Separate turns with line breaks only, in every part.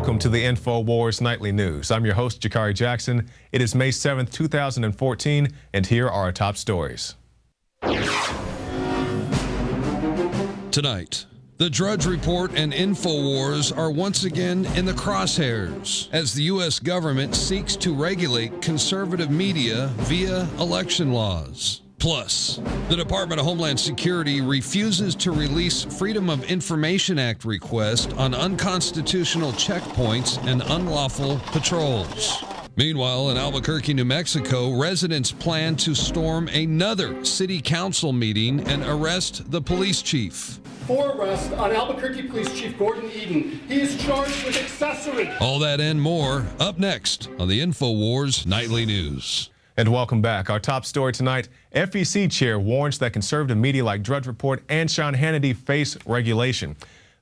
Welcome to the INFOWARS Nightly News. I'm your host, Jakari Jackson. It is May 7th, 2014, and here are our top stories.
Tonight, the Drudge Report and INFOWARS are once again in the crosshairs as the U.S. government seeks to regulate conservative media via election laws. Plus, the Department of Homeland Security refuses to release Freedom of Information Act request on unconstitutional checkpoints and unlawful patrols. Meanwhile, in Albuquerque, New Mexico, residents plan to storm another city council meeting and arrest the police chief.
For arrest on Albuquerque Police Chief Gordon Eden. He is charged with accessory.
All that and more up next on the INFOWARS Nightly News.
And welcome back. Our top story tonight, FEC chair warns that conservative media like Drudge Report and Sean Hannity face regulation.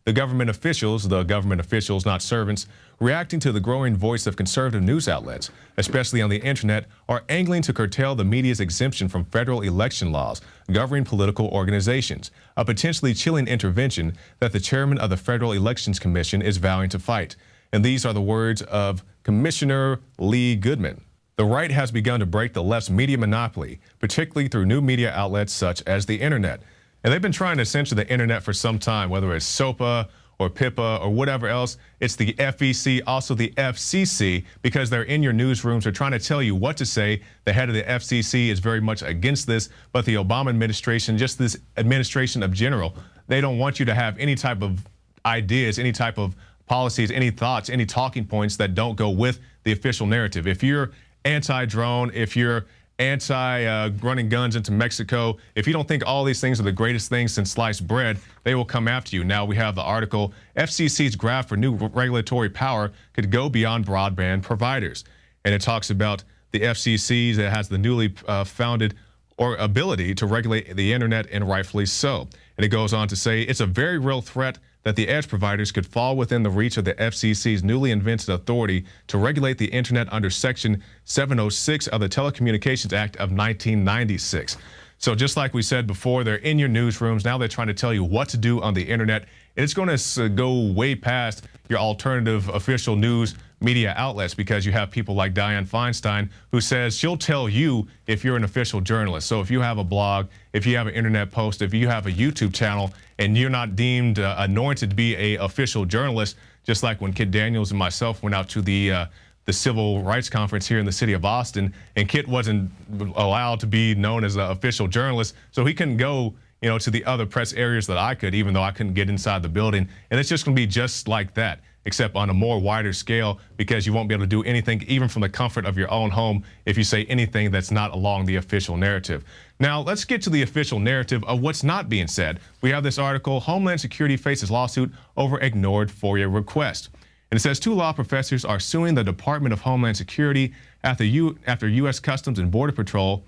The government officials, not servants, reacting to the growing voice of conservative news outlets, especially on the internet, are angling to curtail the media's exemption from federal election laws governing political organizations, a potentially chilling intervention that the chairman of the Federal Elections Commission is vowing to fight. And these are the words of Commissioner Lee Goodman. The right has begun to break the left's media monopoly, particularly through new media outlets such as the internet. And they've been trying to censor the internet for some time, whether it's SOPA or PIPA or whatever else. It's the FEC, also the FCC, because they're in your newsrooms. They're trying to tell you what to say. The head of the FCC is very much against this, but the Obama administration, just this administration of general, they don't want you to have any type of ideas, any type of policies, any thoughts, any talking points that don't go with the official narrative. If you're anti-drone, if you're running guns into Mexico, if you don't think all these things are the greatest things since sliced bread, they will come after you. Now we have the article, FCC's graph for new regulatory power could go beyond broadband providers. And it talks about the FCC that has the newly founded ability to regulate the internet, and rightfully so. And it goes on to say it's a very real threat that the edge providers could fall within the reach of the FCC's newly invented authority to regulate the internet under Section 706 of the Telecommunications Act of 1996. So just like we said before, they're in your newsrooms. Now they're trying to tell you what to do on the internet. And it's going to go way past your alternative official news media outlets, because you have people like Dianne Feinstein, who says she'll tell you if you're an official journalist. So if you have a blog, if you have an internet post, if you have a YouTube channel, and you're not deemed anointed to be a official journalist, just like when Kit Daniels and myself went out to the Civil Rights Conference here in the city of Austin, and Kit wasn't allowed to be known as an official journalist, so he couldn't go, to the other press areas that I could, even though I couldn't get inside the building. And it's just going to be just like that, except on a more wider scale, because you won't be able to do anything, even from the comfort of your own home, if you say anything that's not along the official narrative. Now, let's get to the official narrative of what's not being said. We have this article, Homeland Security faces lawsuit over ignored FOIA request. And it says 2 law professors are suing the Department of Homeland Security after U.S. Customs and Border Patrol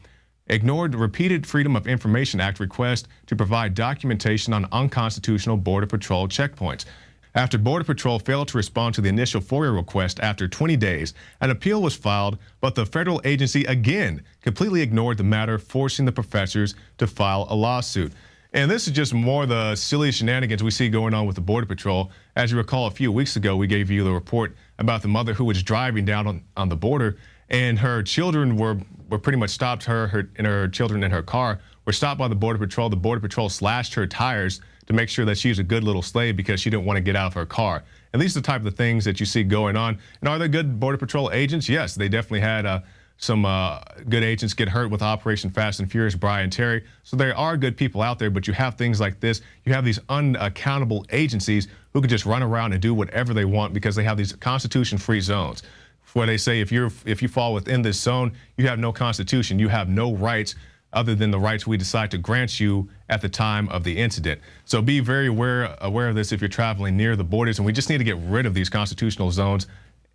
ignored repeated Freedom of Information Act requests to provide documentation on unconstitutional Border Patrol checkpoints. After Border Patrol failed to respond to the initial FOIA request after 20 days, an appeal was filed, but the federal agency again completely ignored the matter, forcing the professors to file a lawsuit. And this is just more the silly shenanigans we see going on with the Border Patrol. As you recall, a few weeks ago, we gave you the report about the mother who was driving down on the border, and her children were pretty much stopped, her and her children in her car were stopped by the Border Patrol. The Border Patrol slashed her tires to make sure that she's a good little slave because she didn't want to get out of her car. And these are the type of things that you see going on. And are there good Border Patrol agents? Yes, they definitely had some good agents get hurt with Operation Fast and Furious, Brian Terry. So there are good people out there, but you have things like this. You have these unaccountable agencies who can just run around and do whatever they want because they have these constitution-free zones, where they say if you fall within this zone, you have no constitution, you have no rights other than the rights we decide to grant you at the time of the incident. So be very aware of this if you're traveling near the borders, and we just need to get rid of these constitutional zones,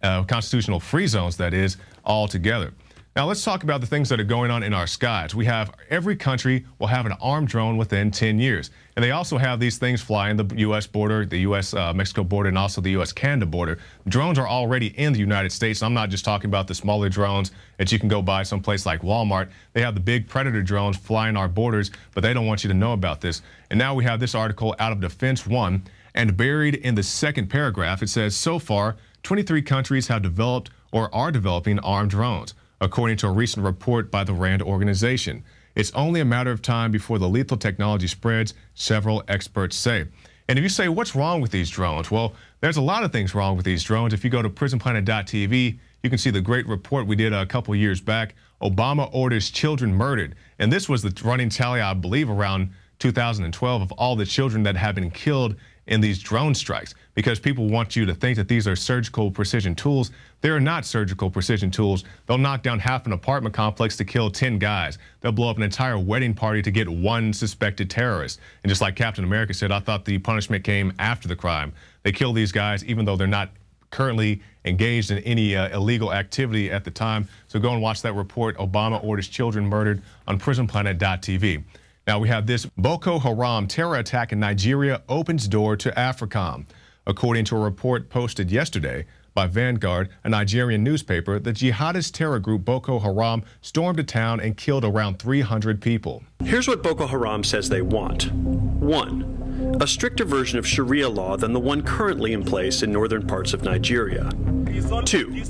constitutional free zones, that is, altogether. Now let's talk about the things that are going on in our skies. We have every country will have an armed drone within 10 years. And they also have these things flying the U.S. border, the U.S.-Mexico border, and also the U.S.-Canada border. Drones are already in the United States. I'm not just talking about the smaller drones that you can go buy someplace like Walmart. They have the big Predator drones flying our borders, but they don't want you to know about this. And now we have this article out of Defense One. And buried in the second paragraph, it says, so far, 23 countries have developed or are developing armed drones, according to a recent report by the RAND organization. It's only a matter of time before the lethal technology spreads, several experts say. And if you say, what's wrong with these drones? Well, there's a lot of things wrong with these drones. If you go to prisonplanet.tv, you can see the great report we did a couple years back. Obama orders children murdered. And this was the running tally, I believe, around 2012 of all the children that have been killed in these drone strikes, because people want you to think that these are surgical precision tools. They are not surgical precision tools. They'll knock down half an apartment complex to kill 10 guys. They'll blow up an entire wedding party to get one suspected terrorist. And just like Captain America said, I thought the punishment came after the crime. They kill these guys even though they're not currently engaged in any illegal activity at the time. So go and watch that report, Obama orders children murdered, on prisonplanet.tv. Now we have this Boko Haram terror attack in Nigeria opens door to AFRICOM. According to a report posted yesterday by Vanguard, a Nigerian newspaper, the jihadist terror group Boko Haram stormed a town and killed around 300 people.
Here's what Boko Haram says they want. 1. A stricter version of Sharia law than the one currently in place in northern parts of Nigeria. 2.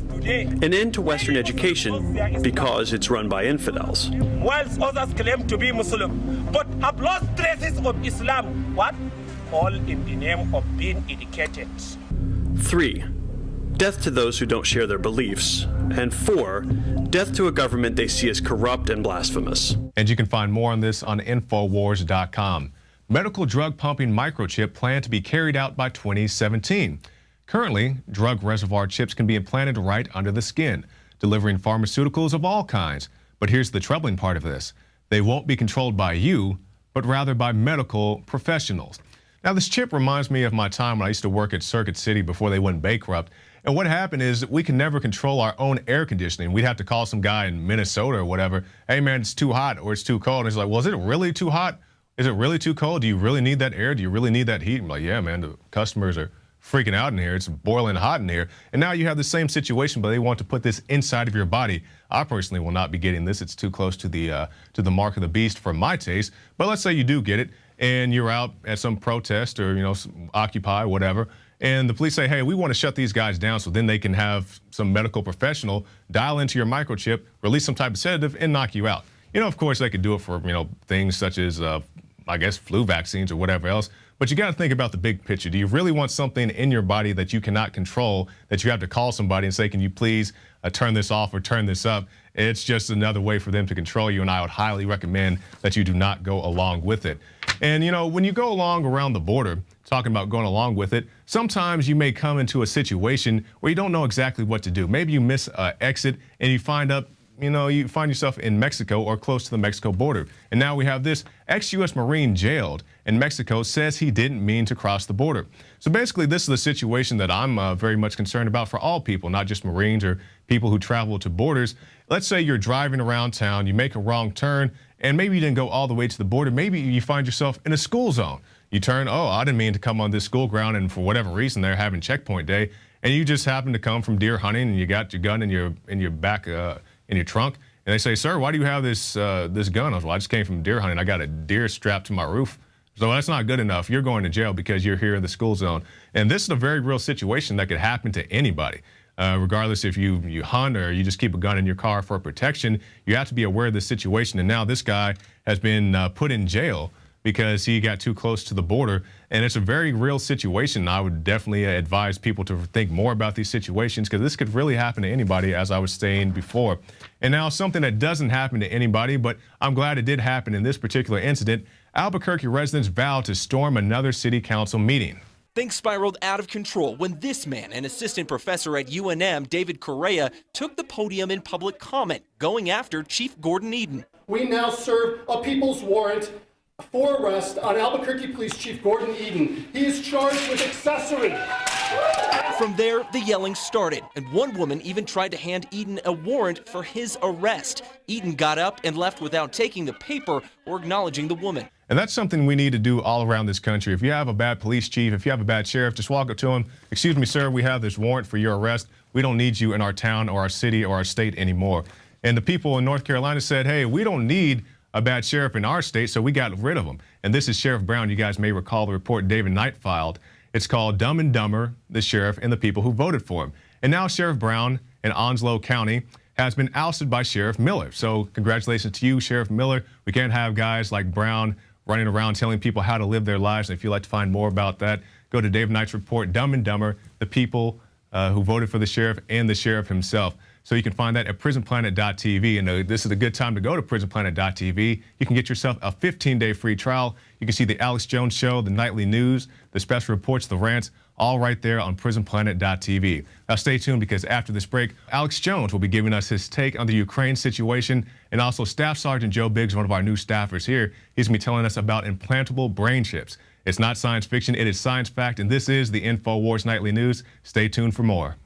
An end to Western education because it's run by infidels.
Whilst others claim to be Muslim, but have lost traces of Islam. What? All in the name of being educated.
3. Death to those who don't share their beliefs. And 4. Death to a government they see as corrupt and blasphemous.
And you can find more on this on INFOWARS.com. Medical drug pumping microchip planned to be carried out by 2017. Currently, drug reservoir chips can be implanted right under the skin, delivering pharmaceuticals of all kinds. But here's the troubling part of this. They won't be controlled by you, but rather by medical professionals. Now, this chip reminds me of my time when I used to work at Circuit City before they went bankrupt. And what happened is we can never control our own air conditioning. We'd have to call some guy in Minnesota or whatever. Hey, man, it's too hot or it's too cold. And he's like, well, is it really too hot? Is it really too cold? Do you really need that air? Do you really need that heat? I'm like, yeah, man, the customers are freaking out in here. It's boiling hot in here. And now you have the same situation, but they want to put this inside of your body. I personally will not be getting this. It's too close to the mark of the beast for my taste. But let's say you do get it and you're out at some protest or, Occupy, whatever. And the police say, hey, we want to shut these guys down so then they can have some medical professional dial into your microchip, release some type of sedative and knock you out. Of course, they could do it for, things such as, I guess, flu vaccines or whatever else. But you got to think about the big picture. Do you really want something in your body that you cannot control, that you have to call somebody and say, can you please turn this off or turn this up? It's just another way for them to control you, and I would highly recommend that you do not go along with it. And, when you go along around the border, talking about going along with it, sometimes you may come into a situation where you don't know exactly what to do. Maybe you miss an exit and you find yourself in Mexico or close to the Mexico border. And now we have this ex-U.S. Marine jailed in Mexico says he didn't mean to cross the border. So basically, this is the situation that I'm very much concerned about for all people, not just Marines or people who travel to borders. Let's say you're driving around town, you make a wrong turn, and maybe you didn't go all the way to the border. Maybe you find yourself in a school zone. You turn, oh, I didn't mean to come on this school ground, and for whatever reason, they're having checkpoint day, and you just happen to come from deer hunting, and you got your gun in your back, in your trunk, and they say, sir, why do you have this gun? I was, well, I just came from deer hunting. I got a deer strapped to my roof. So that's not good enough. You're going to jail because you're here in the school zone. And this is a very real situation that could happen to anybody. Regardless if you hunt or you just keep a gun in your car for protection, you have to be aware of this situation. And now this guy has been put in jail because he got too close to the border. And it's a very real situation. I would definitely advise people to think more about these situations because this could really happen to anybody, as I was saying before. And now something that doesn't happen to anybody, but I'm glad it did happen in this particular incident. Albuquerque residents vowed to storm another city council meeting.
Things spiraled out of control when this man, an assistant professor at UNM, David Correa, took the podium in public comment, going after Chief Gordon Eden.
We now serve a people's warrant for arrest on Albuquerque Police Chief Gordon Eden. He is charged with accessory.
From there, the yelling started, and one woman even tried to hand Eden a warrant for his arrest. Eden got up and left without taking the paper or acknowledging the woman.
And that's something we need to do all around this country. If you have a bad police chief, if you have a bad sheriff, just walk up to him. Excuse me, sir, we have this warrant for your arrest. We don't need you in our town or our city or our state anymore. And the people in North Carolina said, hey, we don't need a bad sheriff in our state, so we got rid of him. And this is Sheriff Brown. You guys may recall the report David Knight filed. It's called Dumb and Dumber, the Sheriff and the People Who Voted for Him. And now Sheriff Brown in Onslow County has been ousted by Sheriff Miller. So congratulations to you, Sheriff Miller. We can't have guys like Brown running around telling people how to live their lives. And if you'd like to find more about that, go to Dave Knight's report, Dumb and Dumber, the people who voted for the sheriff and the sheriff himself. So you can find that at prisonplanet.tv. And this is a good time to go to prisonplanet.tv. You can get yourself a 15-day free trial. You can see the Alex Jones Show, the nightly news, the special reports, the rants, all right there on prisonplanet.tv. Now stay tuned, because after this break, Alex Jones will be giving us his take on the Ukraine situation, and also Staff Sergeant Joe Biggs, one of our new staffers here, he's going to be telling us about implantable brain chips. It's not science fiction, it is science fact, and this is the InfoWars Nightly News. Stay tuned for more.